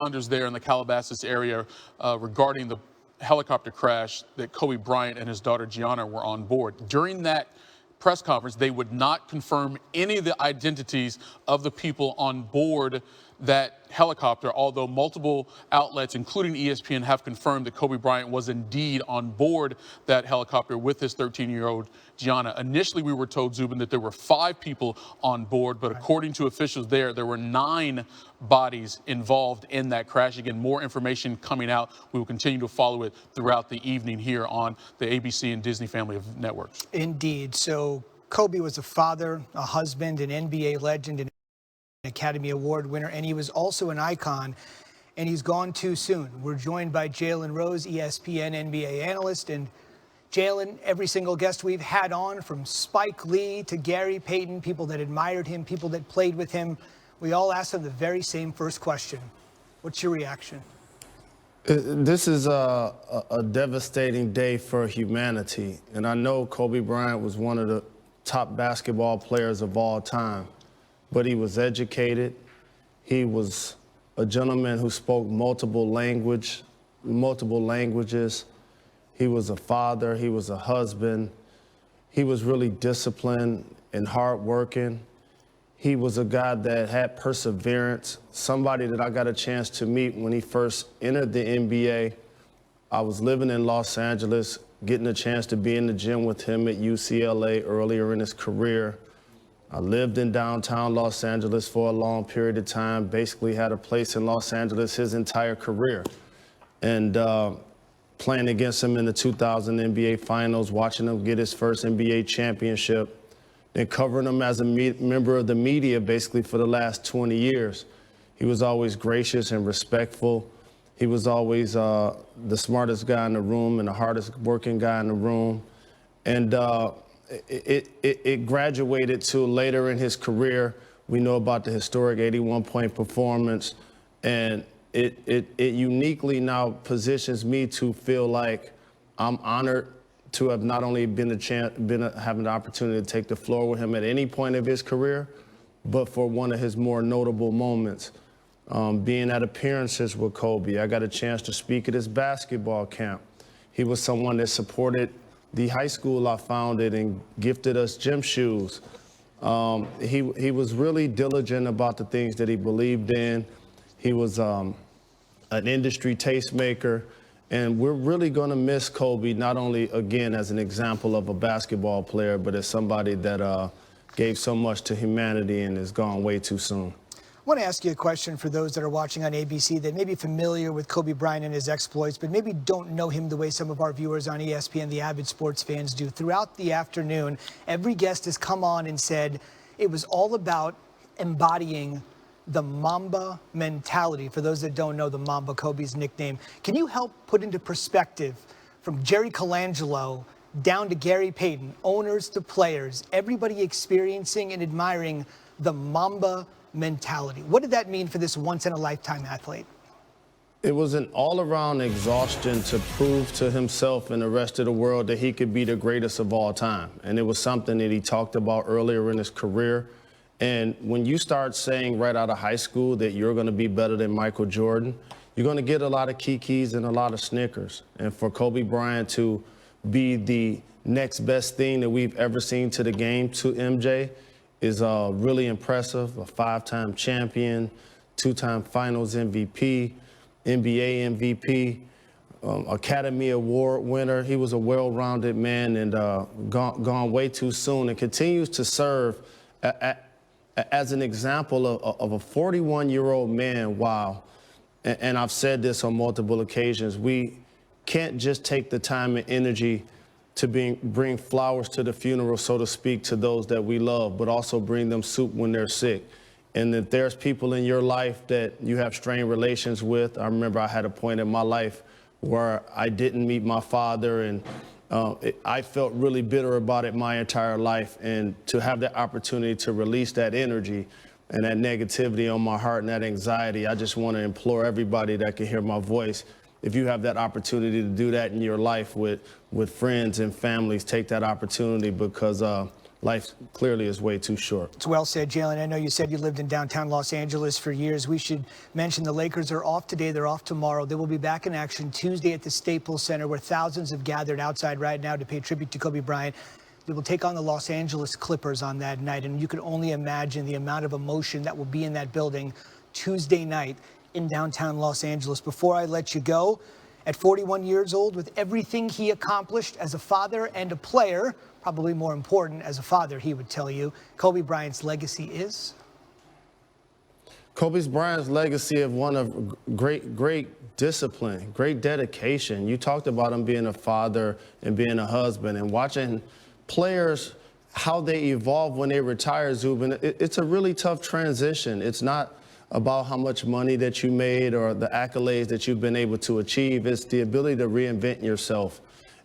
responders there in the Calabasas area regarding the helicopter crash that Kobe Bryant and his daughter Gianna were on board. During that press conference, they would not confirm any of the identities of the people on board that helicopter, although multiple outlets, including ESPN, have confirmed that Kobe Bryant was indeed on board that helicopter with his 13-year-old Gianna. Initially, we were told, Zubin, that there were 5 people on board, but according to officials there were 9 bodies involved in that crash. Again, more information coming out. We will continue to follow it throughout the evening here on the ABC and Disney family of networks. Indeed. So Kobe was a father, a husband, an NBA legend, an Academy Award winner, and he was also an icon, and he's gone too soon. We're joined by Jalen Rose, ESPN NBA analyst, and Jalen, every single guest we've had on, from Spike Lee to Gary Payton, people that admired him, people that played with him, we all asked him the very same first question. What's your reaction? This is a devastating day for humanity, and I know Kobe Bryant was one of the top basketball players of all time. But he was educated. He was a gentleman who spoke multiple languages. He was a father. He was a husband. He was really disciplined and hardworking. He was a guy that had perseverance, somebody that I got a chance to meet when he first entered the NBA. I was living in Los Angeles, getting a chance to be in the gym with him at UCLA earlier in his career. I lived in downtown Los Angeles for a long period of time, basically had a place in Los Angeles his entire career. And playing against him in the 2000 NBA Finals, watching him get his first NBA championship, and covering him as a member of the media basically for the last 20 years. He was always gracious and respectful. He was always the smartest guy in the room and the hardest working guy in the room. And it graduated to later in his career. We know about the historic 81-point performance, and it uniquely now positions me to feel like I'm honored to have not only having the opportunity to take the floor with him at any point of his career, but for one of his more notable moments. Being at appearances with Kobe, I got a chance to speak at his basketball camp. He was someone that supported the high school I founded and gifted us gym shoes. He was really diligent about the things that he believed in. He was an industry tastemaker, and we're really going to miss Kobe, not only, again, as an example of a basketball player, but as somebody that gave so much to humanity and is gone way too soon. I want to ask you a question for those that are watching on ABC that may be familiar with Kobe Bryant and his exploits, but maybe don't know him the way some of our viewers on ESPN, the avid sports fans, do. Throughout the afternoon, every guest has come on and said it was all about embodying the Mamba mentality. For those that don't know the Mamba, Kobe's nickname, can you help put into perspective, from Jerry Colangelo down to Gary Payton, owners to players, everybody experiencing and admiring the Mamba mentality? What did that mean for this once-in-a-lifetime athlete? It was an all-around exhaustion to prove to himself and the rest of the world that he could be the greatest of all time. And it was something that he talked about earlier in his career. And when you start saying right out of high school that you're going to be better than Michael Jordan, you're going to get a lot of kikis and a lot of snickers. And for Kobe Bryant to be the next best thing that we've ever seen to the game, to MJ, is really impressive. A 5-time champion, 2-time Finals MVP, NBA MVP, Academy Award winner. He was a well-rounded man and gone way too soon, and continues to serve as an example of a 41-year-old man. Wow. And I've said this on multiple occasions. We can't just take the time and energy to bring flowers to the funeral, so to speak, to those that we love, but also bring them soup when they're sick. And if there's people in your life that you have strained relations with, I remember I had a point in my life where I didn't meet my father, and I felt really bitter about it my entire life. And to have the opportunity to release that energy and that negativity on my heart and that anxiety, I just want to implore everybody that can hear my voice, if you have that opportunity to do that in your life with friends and families, take that opportunity, because life clearly is way too short. It's well said, Jalen. I know you said you lived in downtown Los Angeles for years. We should mention the Lakers are off today. They're off tomorrow. They will be back in action Tuesday at the Staples Center, where thousands have gathered outside right now to pay tribute to Kobe Bryant. They will take on the Los Angeles Clippers on that night, and you can only imagine the amount of emotion that will be in that building Tuesday night in downtown Los Angeles. Before I let you go, at 41 years old, with everything he accomplished as a father and a player, probably more important as a father, he would tell you, Kobe Bryant's legacy is? Kobe Bryant's legacy of one of great discipline, great dedication. You talked about him being a father and being a husband, and watching players, how they evolve when they retire, Zubin. It's a really tough transition. It's not about how much money that you made or the accolades that you've been able to achieve. It's the ability to reinvent yourself.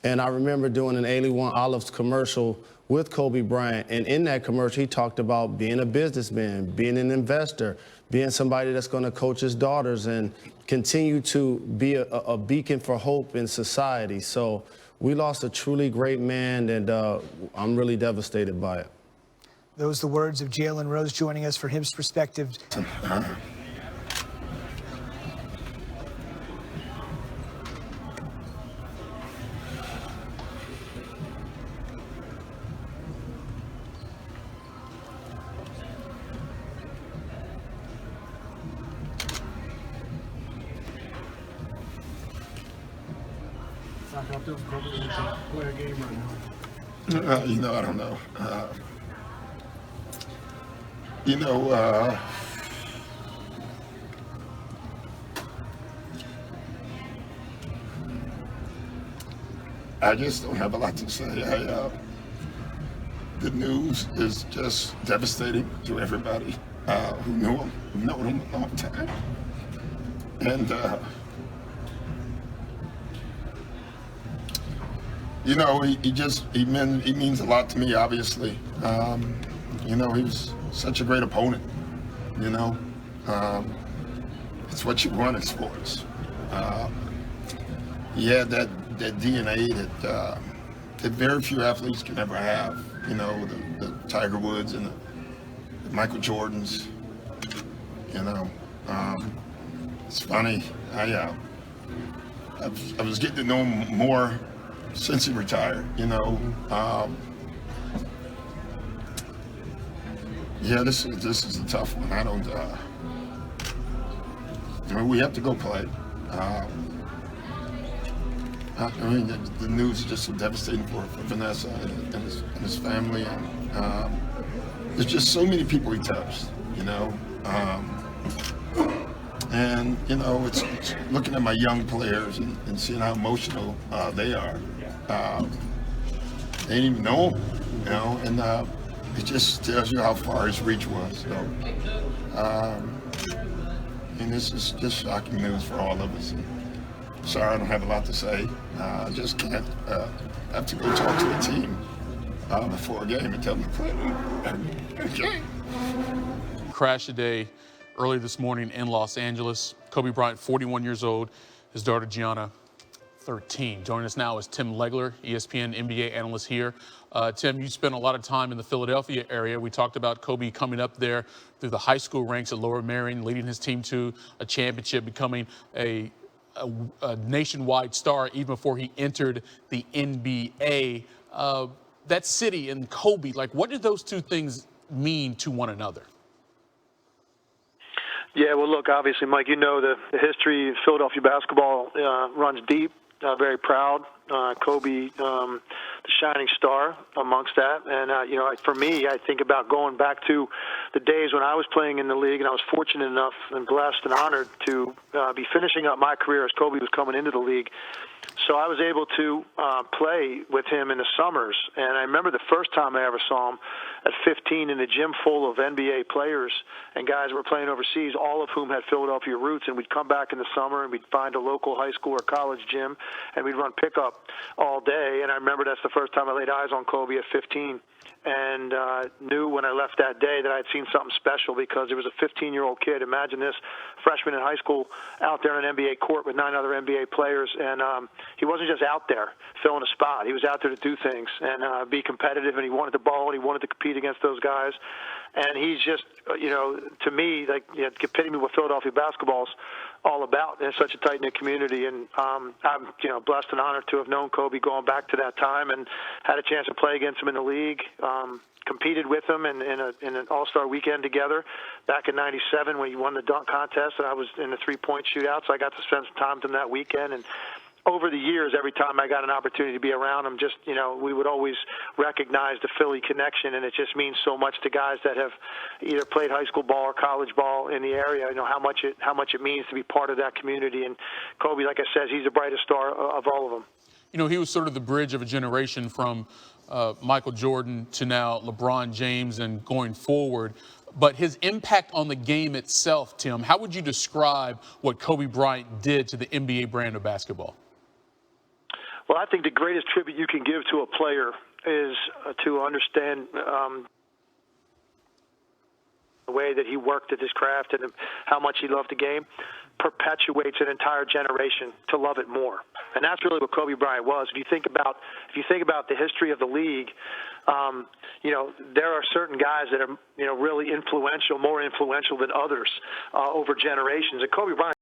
And I remember doing an 81 Olives commercial with Kobe Bryant. And in that commercial, he talked about being a businessman, being an investor, being somebody that's going to coach his daughters and continue to be a beacon for hope in society. So we lost a truly great man, and I'm really devastated by it. Those are the words of Jalen Rose joining us for his perspective. I don't know. I just don't have a lot to say. The news is just devastating to everybody who knew him, who known him a long time. And, he means a lot to me, obviously. He was such a great opponent, It's what you want in sports. He had that DNA that very few athletes can ever have, the Tiger Woods and the Michael Jordans, It's funny, I was getting to know him more since he retired, this is a tough one. We have to go play. The news is just so devastating for Vanessa and his family, and there's just so many people he touched, and it's looking at my young players and seeing how emotional they are. They didn't even know him, and it just tells you how far his reach was. So, and this is just shocking news for all of us. Sorry, I don't have a lot to say. I just can't. I have to go talk to a team before a game and tell them to play. Okay. Crash today, early this morning in Los Angeles. Kobe Bryant, 41 years old. His daughter Gianna, 13. Joining us now is Tim Legler, ESPN NBA analyst here. Tim, you spent a lot of time in the Philadelphia area. We talked about Kobe coming up there through the high school ranks at Lower Merion, leading his team to a championship, becoming a nationwide star even before he entered the NBA. That city and Kobe, what did those two things mean to one another? Yeah, well, look, obviously, Mike, the history of Philadelphia basketball runs deep, very proud. Kobe, the shining star amongst that. And, for me, I think about going back to the days when I was playing in the league, and I was fortunate enough and blessed and honored to be finishing up my career as Kobe was coming into the league. So I was able to play with him in the summers. And I remember the first time I ever saw him, at 15 in a gym full of NBA players and guys that were playing overseas, all of whom had Philadelphia roots. And we'd come back in the summer and we'd find a local high school or college gym, and we'd run pickup all day. And I remember that's the first time I laid eyes on Kobe at 15. And knew when I left that day that I had seen something special, because there was a 15-year-old kid. Imagine this, freshman in high school, out there on an NBA court with 9 other NBA players, and he wasn't just out there filling a spot. He was out there to do things and be competitive, and he wanted the ball, and he wanted to compete against those guys. And he's just, to me, like, epitome what Philadelphia basketball's all about in such a tight-knit community. And I'm, blessed and honored to have known Kobe going back to that time and had a chance to play against him in the league. Competed with him in an All-Star weekend together back in '97 when he won the dunk contest, and I was in the three-point shootout, so I got to spend some time with him that weekend. And over the years, every time I got an opportunity to be around him, we would always recognize the Philly connection, and it just means so much to guys that have either played high school ball or college ball in the area. How much it means to be part of that community. And Kobe, like I said, he's the brightest star of all of them. He was sort of the bridge of a generation from Michael Jordan to now LeBron James and going forward. But his impact on the game itself, Tim, how would you describe what Kobe Bryant did to the NBA brand of basketball? Well, I think the greatest tribute you can give to a player is to understand the way that he worked at his craft and how much he loved the game perpetuates an entire generation to love it more. And that's really what Kobe Bryant was. If you think about the history of the league, there are certain guys that are really influential, more influential than others over generations. And Kobe Bryant